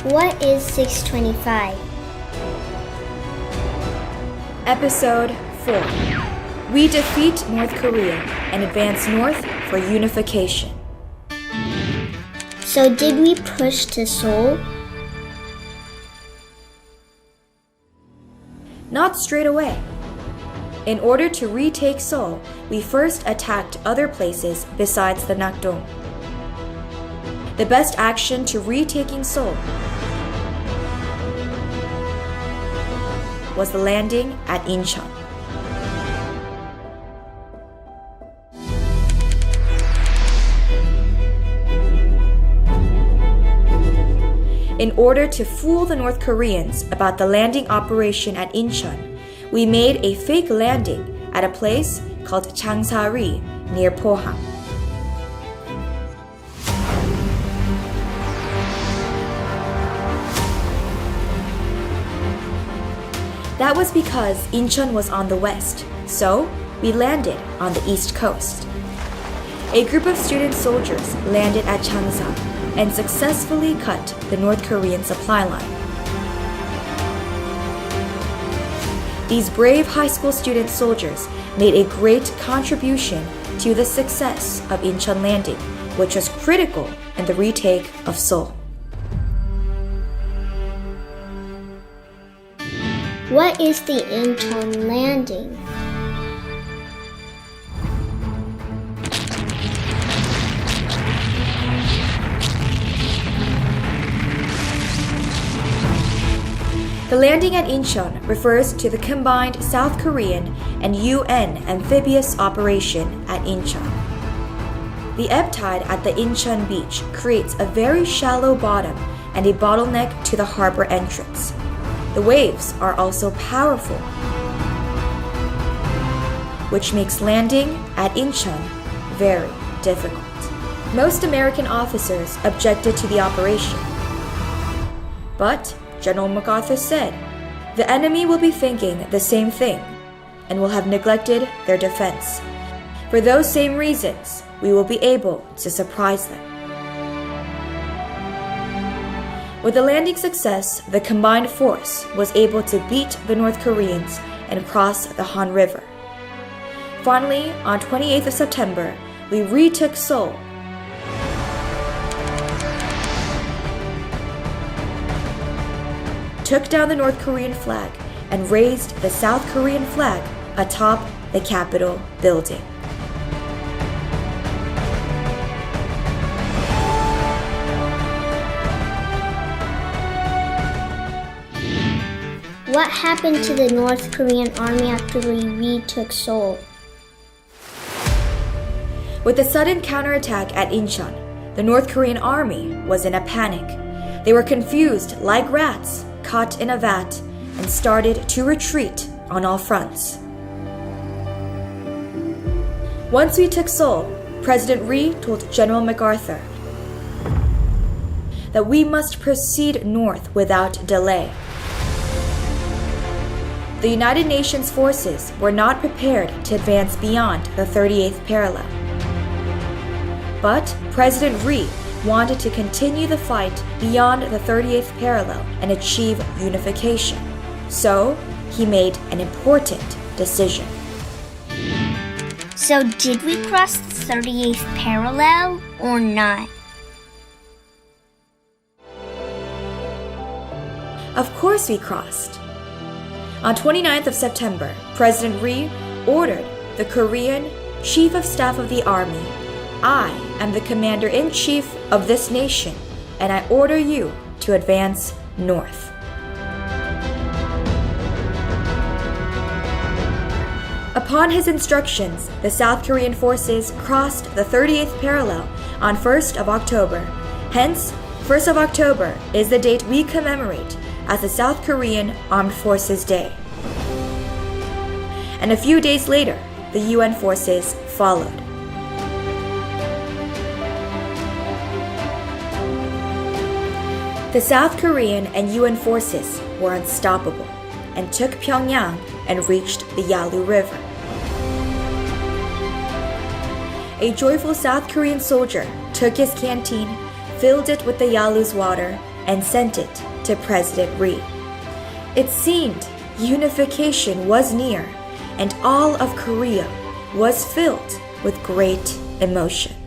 What is 625? Episode 4. We defeat North Korea and advance north for unification. So did we push to Seoul? Not straight away. In order to retake Seoul, we first attacked other places besides the Nakdong. The best action to retaking Seoul was the landing at Incheon. In order to fool the North Koreans about the landing operation at Incheon, we made a fake landing at a place called Changsari near Pohang. That was because Incheon was on the west, so we landed on the east coast. A group of student soldiers landed at Changsa and successfully cut the North Korean supply line. These brave high school student soldiers made a great contribution to the success of Incheon landing, which was critical in the retake of Seoul. What is the Incheon landing? The landing at Incheon refers to the combined South Korean and UN amphibious operation at Incheon. The ebb tide at the Incheon beach creates a very shallow bottom and a bottleneck to the harbor entrance. The waves are also powerful, which makes landing at Incheon very difficult. Most American officers objected to the operation. But General MacArthur said, "The enemy will be thinking the same thing and will have neglected their defense. For those same reasons, we will be able to surprise them." With the landing success, the combined force was able to beat the North Koreans and cross the Han River. Finally, on 28th of September, we retook Seoul. Took down the North Korean flag and raised the South Korean flag atop the Capitol building. What happened to the North Korean army after we retook Seoul? With the sudden counterattack at Incheon, the North Korean army was in a panic. They were confused like rats caught in a vat and started to retreat on all fronts. Once we took Seoul, President Ri told General MacArthur that we must proceed north without delay. The United Nations forces were not prepared to advance beyond the 38th parallel. But President Ri wanted to continue the fight beyond the 38th parallel and achieve unification. So he made an important decision. So did we cross the 38th parallel or not? Of course we crossed. On 29th of September, President Ri ordered the Korean Chief of Staff of the Army, "I am the Commander-in-Chief of this nation, and I order you to advance north." Upon his instructions, the South Korean forces crossed the 38th parallel on 1st of October. Hence, 1st of October is the date we commemorate as the South Korean Armed Forces Day. And a few days later, the UN forces followed. The South Korean and UN forces were unstoppable and took Pyongyang and reached the Yalu River. A joyful South Korean soldier took his canteen, filled it with the Yalu's water, and sent it to President Ri. It seemed unification was near, and all of Korea was filled with great emotion.